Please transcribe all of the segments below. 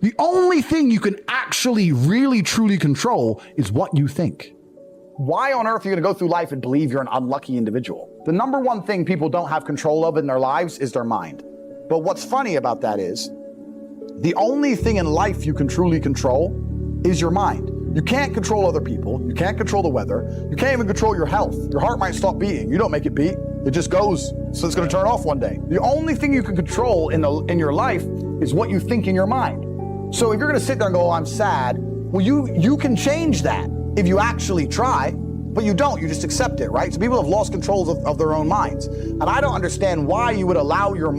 The only thing you can actually really truly control is what you think. Why on earth are you going to go through life and believe you're an unlucky individual? The number one thing people don't have control of in their lives is their mind. But what's funny about that is the only thing in life you can truly control is your mind. You can't control other people. You can't control the weather. You can't even control your health. Your heart might stop beating. You don't make it beat. It just goes, so it's going to turn off one day. The only thing you can control in your life is what you think in your mind. So if you're going to sit there and go, oh, I'm sad, well, you can change that if you actually try, but you don't. You just accept it, right? So people have lost control of their own minds. And I don't understand why you would allow your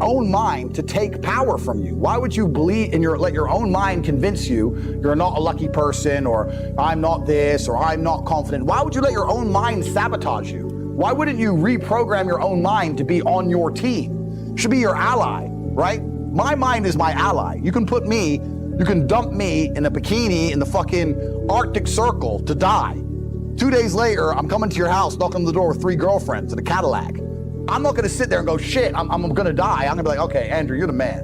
own mind to take power from you. Why would you believe let your own mind convince you you're not a lucky person, or I'm not this, or I'm not confident? Why would you let your own mind sabotage you? Why wouldn't you reprogram your own mind to be on your team? It should be your ally, right? My mind is my ally. You can dump me in a bikini in the fucking Arctic Circle to die. 2 days later, I'm coming to your house, knocking on the door with 3 girlfriends in a Cadillac. I'm not gonna sit there and go, shit, I'm gonna die. I'm gonna be like, okay, Andrew, you're the man.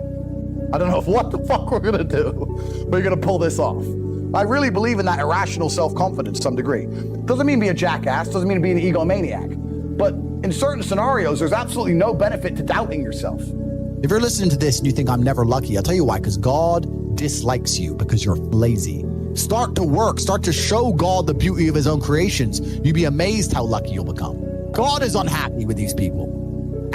I don't know what the fuck we're gonna do, but you're gonna pull this off. I really believe in that irrational self-confidence to some degree. Doesn't mean be a jackass, doesn't mean be an egomaniac. But in certain scenarios, there's absolutely no benefit to doubting yourself. If you're listening to this and you think I'm never lucky, I'll tell you why, because God dislikes you because you're lazy. Start to work, start to show God the beauty of his own creations. You'd be amazed how lucky you'll become. God is unhappy with these people.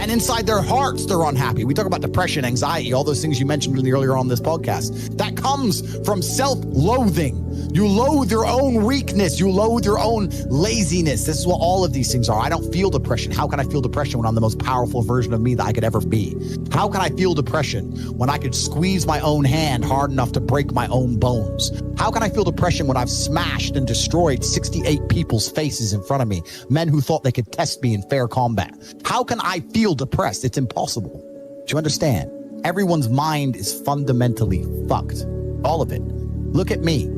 And inside their hearts, they're unhappy. We talk about depression, anxiety, all those things you mentioned really earlier on this podcast. That comes from self-loathing. You loathe your own weakness. You loathe your own laziness. This is what all of these things are. I don't feel depression. How can I feel depression when I'm the most powerful version of me that I could ever be? How can I feel depression when I could squeeze my own hand hard enough to break my own bones? How can I feel depression when I've smashed and destroyed 68 people's faces in front of me, men who thought they could test me in fair combat? How can I feel depressed? It's impossible. Do you understand? Everyone's mind is fundamentally fucked. All of it. Look at me.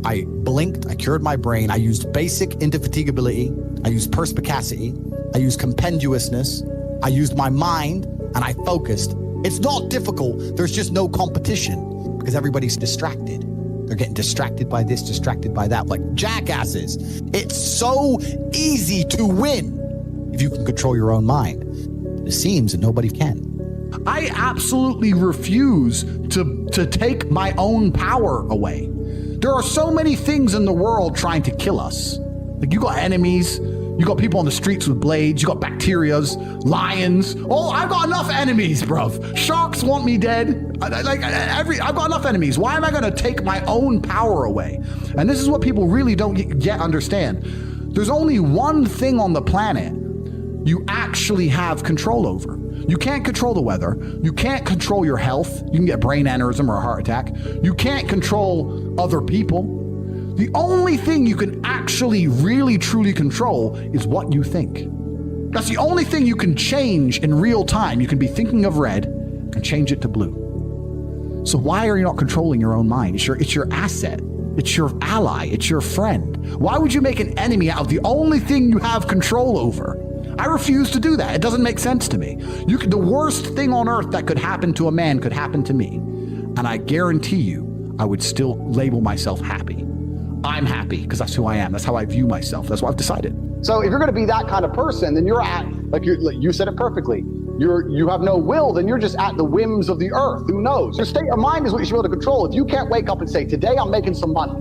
I blinked, I cured my brain, I used basic indefatigability, I used perspicacity, I used compendiousness, I used my mind, and I focused. It's not difficult, there's just no competition because everybody's distracted. They're getting distracted by this, distracted by that, like jackasses. It's so easy to win if you can control your own mind. It seems that nobody can. I absolutely refuse to take my own power away. There are so many things in the world trying to kill us. Like, you got enemies, you got people on the streets with blades, you got bacterias, lions. Oh, I've got enough enemies, bruv. Sharks want me dead. I've got enough enemies. Why am I gonna take my own power away? And this is what people really don't yet understand. There's only one thing on the planet you actually have control over. You can't control the weather. You can't control your health. You can get a brain aneurysm or a heart attack. You can't control other people. The only thing you can actually really truly control is what you think. That's the only thing you can change in real time. You can be thinking of red and change it to blue. So why are you not controlling your own mind? It's your asset. It's your ally. It's your friend. Why would you make an enemy out of the only thing you have control over? I refuse to do that. It doesn't make sense to me. The worst thing on earth that could happen to a man could happen to me. And I guarantee you, I would still label myself happy. I'm happy because that's who I am. That's how I view myself. That's what I've decided. So if you're going to be that kind of person, then you're like you said it perfectly. You have no will, then you're just at the whims of the earth. Who knows? Your state of mind is what you should be able to control. If you can't wake up and say, today I'm making some money,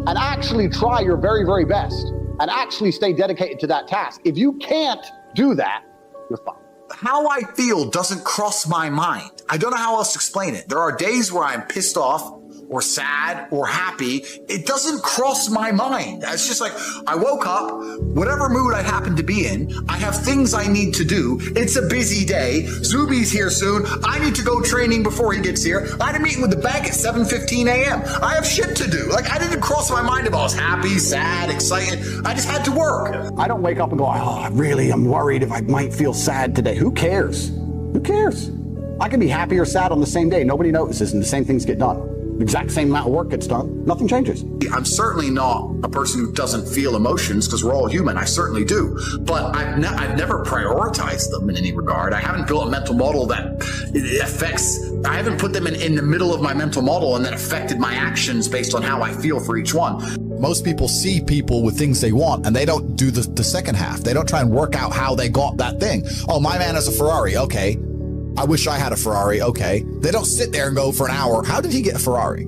and actually try your very, very best, and actually stay dedicated to that task. If you can't do that, you're fine. How I feel doesn't cross my mind. I don't know how else to explain it. There are days where I'm pissed off or sad or happy. It doesn't cross my mind. It's just like, I woke up, whatever mood I happen to be in, I have things I need to do. It's a busy day. Zuby's here soon. I need to go training before he gets here. I had a meeting with the bank at 7:15 a.m. I have shit to do. Like, I didn't cross my mind if I was happy, sad, excited. I just had to work. I don't wake up and go, oh, I'm worried if I might feel sad today. Who cares? Who cares? I can be happy or sad on the same day. Nobody notices, and the same things get done. The exact same amount of work gets done. Nothing changes. I'm certainly not a person who doesn't feel emotions, because we're all human. I certainly do. But I've never prioritized them in any regard. I haven't built a mental model that it affects I haven't put them in the middle of my mental model and then affected my actions based on how I feel for each one. Most people see people with things they want and they don't do the second half. They don't try and work out how they got that thing. Oh, my man has a Ferrari. Okay. I wish I had a Ferrari. Okay. They don't sit there and go for an hour. How did he get a Ferrari?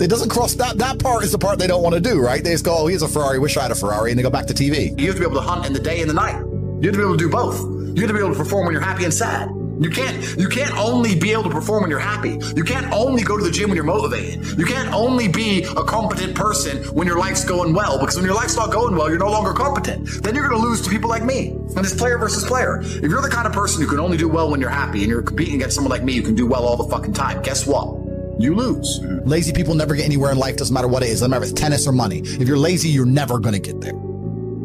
It doesn't cross that part is the part they don't want to do, right? They just go, oh, he has a Ferrari. Wish I had a Ferrari. And they go back to TV. You have to be able to hunt in the day and the night. You have to be able to do both. You have to be able to perform when you're happy and sad. You can't only be able to perform when you're happy. You can't only go to the gym when you're motivated. You can't only be a competent person when your life's going well, because when your life's not going well, you're no longer competent. Then you're going to lose to people like me. And it's player versus player. If you're the kind of person who can only do well when you're happy and you're competing against someone like me who can do well all the fucking time, guess what? You lose. Lazy people never get anywhere in life, doesn't matter what it is. Doesn't matter if it's tennis or money. If you're lazy, you're never going to get there.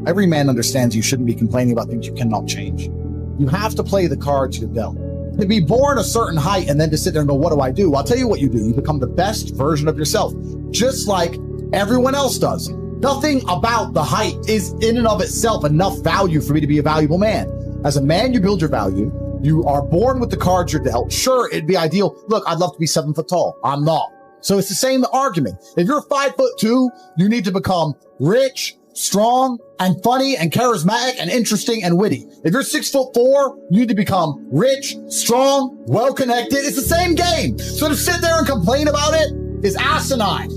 Every man understands you shouldn't be complaining about things you cannot change. You have to play the cards you're dealt. To be born a certain height and then to sit there and go, what do I do? I'll tell you what you do. You become the best version of yourself, just like everyone else does. Nothing about the height is in and of itself enough value for me to be a valuable man. As a man, you build your value. You are born with the cards you're dealt. Sure, it'd be ideal. Look, I'd love to be 7 foot tall. I'm not. So it's the same argument. If you're 5'2", you need to become rich, strong, and funny, and charismatic, and interesting, and witty. If you're 6'4", you need to become rich, strong, well-connected. It's the same game. So to sit there and complain about it is asinine.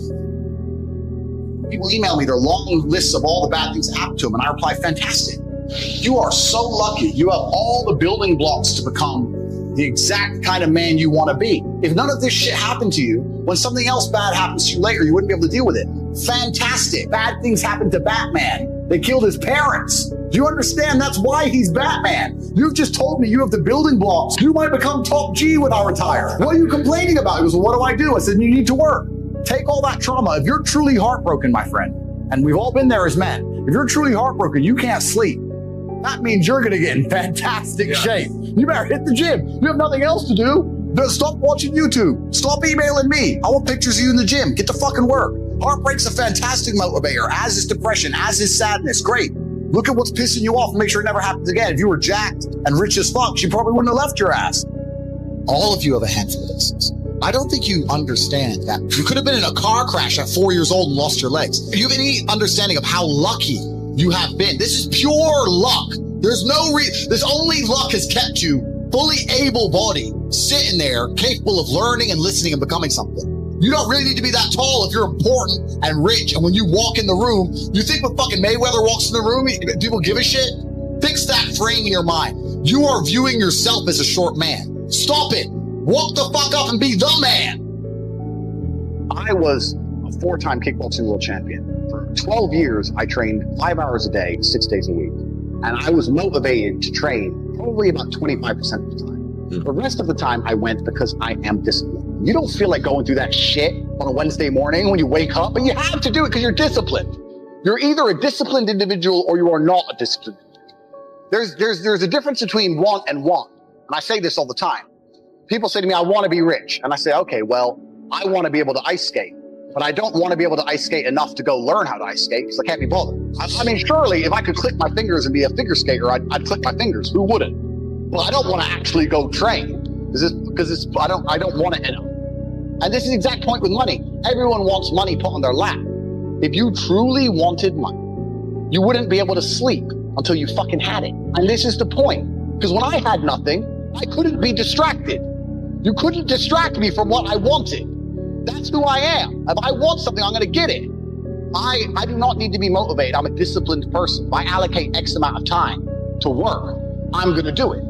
People email me their long lists of all the bad things that happened to them, and I reply, fantastic. You are so lucky. You have all the building blocks to become the exact kind of man you want to be. If none of this shit happened to you, when something else bad happens to you later, you wouldn't be able to deal with it. Fantastic. Bad things happened to Batman. They killed his parents. Do you understand? That's why he's Batman. You've just told me you have the building blocks. You might become top G when I retire. What are you complaining about? He goes, well, what do I do? I said, you need to work. Take all that trauma. If you're truly heartbroken, my friend, and we've all been there as men, if you're truly heartbroken, you can't sleep. That means you're going to get in fantastic shape. You better hit the gym. You have nothing else to do. Stop watching YouTube. Stop emailing me. I want pictures of you in the gym. Get to fucking work. Heartbreak's a fantastic motivator, as is depression, as is sadness. Great. Look at what's pissing you off and make sure it never happens again. If you were jacked and rich as fuck, she probably wouldn't have left your ass. All of you have a handful of this. I don't think you understand that you could have been in a car crash at 4 years old and lost your legs. Do you have any understanding of how lucky you have been? This is pure luck. There's only luck has kept you fully able-bodied, sitting there, capable of learning and listening and becoming something. You don't really need to be that tall if you're important and rich. And when you walk in the room, you think when fucking Mayweather walks in the room, people give a shit? Fix that frame in your mind. You are viewing yourself as a short man. Stop it. Walk the fuck up and be the man. I was a 4-time kickboxing world champion. For 12 years, I trained 5 hours a day, 6 days a week. And I was motivated to train probably about 25% of the time. The rest of the time I went because I am disciplined. You don't feel like going through that shit on a Wednesday morning when you wake up, but you have to do it because you're disciplined. You're either a disciplined individual or you are not a disciplined individual. There's a difference between want and want. And I say this all the time. People say to me, I want to be rich. And I say, okay, well, I want to be able to ice skate. But I don't want to be able to ice skate enough to go learn how to ice skate because I can't be bothered. I mean, surely if I could click my fingers and be a figure skater, I'd click my fingers. Who wouldn't? Well, I don't want to actually go train because I don't want it enough. And this is the exact point with money. Everyone wants money put on their lap. If you truly wanted money, you wouldn't be able to sleep until you fucking had it. And this is the point. Because when I had nothing, I couldn't be distracted. You couldn't distract me from what I wanted. That's who I am. If I want something, I'm going to get it. I do not need to be motivated. I'm a disciplined person. If I allocate X amount of time to work, I'm going to do it.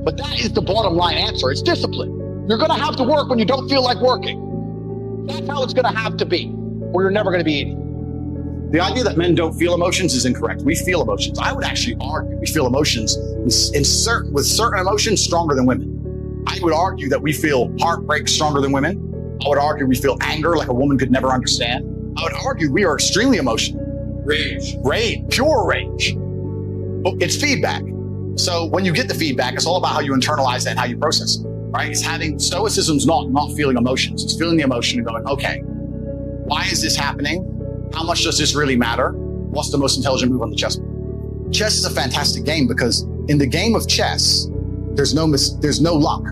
But that is the bottom line answer. It's discipline. You're going to have to work when you don't feel like working. That's how it's going to have to be, or you're never going to be eating. The idea that men don't feel emotions is incorrect. We feel emotions. I would actually argue we feel emotions with certain emotions stronger than women. I would argue that we feel heartbreak stronger than women. I would argue we feel anger like a woman could never understand. I would argue we are extremely emotional. Rage, pure rage. But it's feedback. So when you get the feedback, it's all about how you internalize it and how you process it, right? It's having stoicism's not feeling emotions. It's feeling the emotion and going, okay, why is this happening? How much does this really matter? What's the most intelligent move on the chessboard? Chess is a fantastic game because in the game of chess, there's no luck.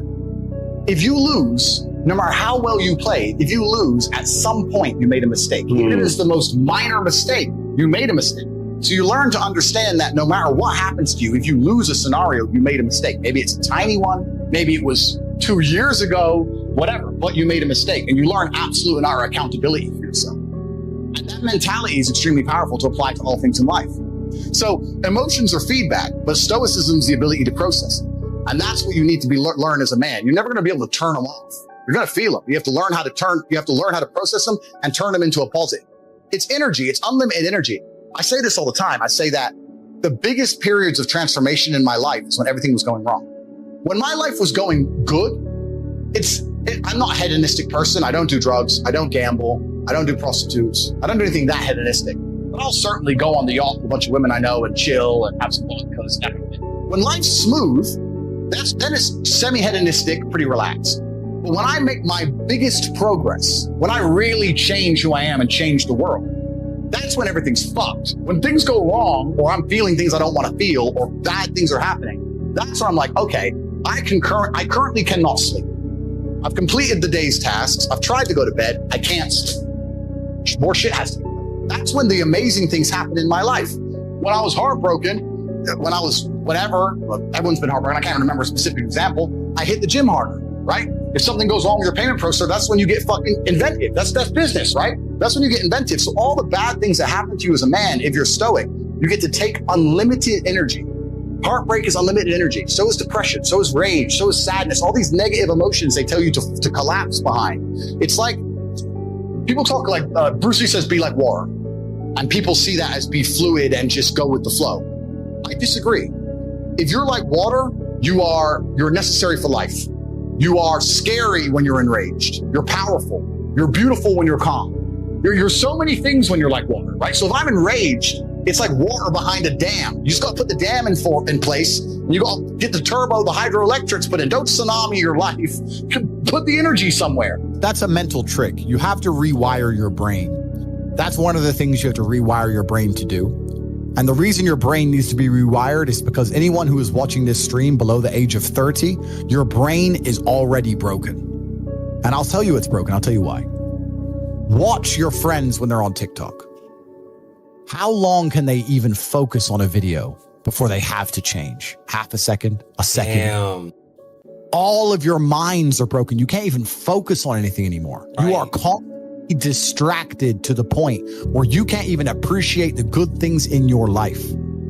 If you lose, No matter how well you played, if you lose, at some point you made a mistake. Even if it's the most minor mistake, you made a mistake. So you learn to understand that no matter what happens to you, if you lose a scenario, you made a mistake. Maybe it's a tiny one, maybe it was 2 years ago, whatever, but you made a mistake. And you learn absolute and utter accountability for yourself. And that mentality is extremely powerful to apply to all things in life. So emotions are feedback, but stoicism is the ability to process it. And that's what you need to learn as a man. You're never going to be able to turn them off. You're going to feel them. You have to learn how to process them and turn them into a positive. It's energy. It's unlimited energy. I say this all the time. I say that the biggest periods of transformation in my life is when everything was going wrong. When my life was going good, I'm not a hedonistic person. I don't do drugs. I don't gamble. I don't do prostitutes. I don't do anything that hedonistic. But I'll certainly go on the yacht with a bunch of women I know and chill and have some vodkas. When life's smooth, then it's semi-hedonistic, pretty relaxed. But when I make my biggest progress, when I really change who I am and change the world, that's when everything's fucked. When things go wrong, or I'm feeling things I don't want to feel, or bad things are happening, that's when I'm like, okay, I currently cannot sleep. I've completed the day's tasks. I've tried to go to bed. I can't sleep. More shit has to be done. That's when the amazing things happen in my life. When I was heartbroken, when I was whatever, everyone's been heartbroken. I can't remember a specific example. I hit the gym harder, right? If something goes wrong with your payment processor, that's when you get fucking inventive. That's business, right? That's when you get inventive. So all the bad things that happen to you as a man, if you're stoic, you get to take unlimited energy. Heartbreak is unlimited energy. So is depression. So is rage. So is sadness. All these negative emotions they tell you to collapse behind. It's like, people talk like, Bruce Lee says, be like water. And people see that as be fluid and just go with the flow. I disagree. If you're like water, you're necessary for life. You are scary when you're enraged. You're powerful. You're beautiful when you're calm. You're so many things when you're like water, right? So if I'm enraged, it's like water behind a dam. You just got to put the dam in place. And you got to get the turbo, the hydroelectrics put in. Don't tsunami your life. Put the energy somewhere. That's a mental trick. You have to rewire your brain. That's one of the things you have to rewire your brain to do. And the reason your brain needs to be rewired is because anyone who is watching this stream below the age of 30, your brain is already broken. And I'll tell you it's broken. I'll tell you why. Watch your friends when they're on TikTok. How long can they even focus on a video before they have to change? Half a second, a second. Damn. All of your minds are broken. You can't even focus on anything anymore. Right. You are constantly distracted to the point where you can't even appreciate the good things in your life.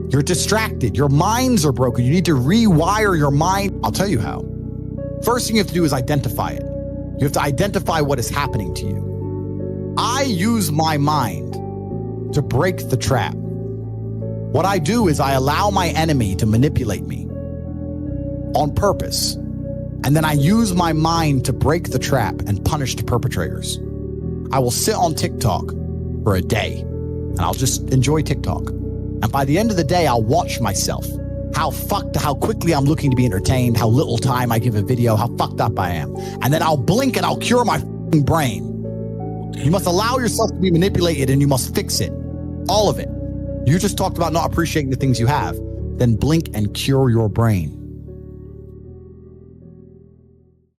You're distracted. Your minds are broken. You need to rewire your mind. I'll tell you how. First thing you have to do is identify it. You have to identify what is happening to you. I use my mind to break the trap. What I do is I allow my enemy to manipulate me on purpose. And then I use my mind to break the trap and punish the perpetrators. I will sit on TikTok for a day and I'll just enjoy TikTok. And by the end of the day, I'll watch myself. How quickly I'm looking to be entertained, how little time I give a video, how fucked up I am. And then I'll blink and I'll cure my brain. You must allow yourself to be manipulated and you must fix it. All of it. You just talked about not appreciating the things you have. Then blink and cure your brain.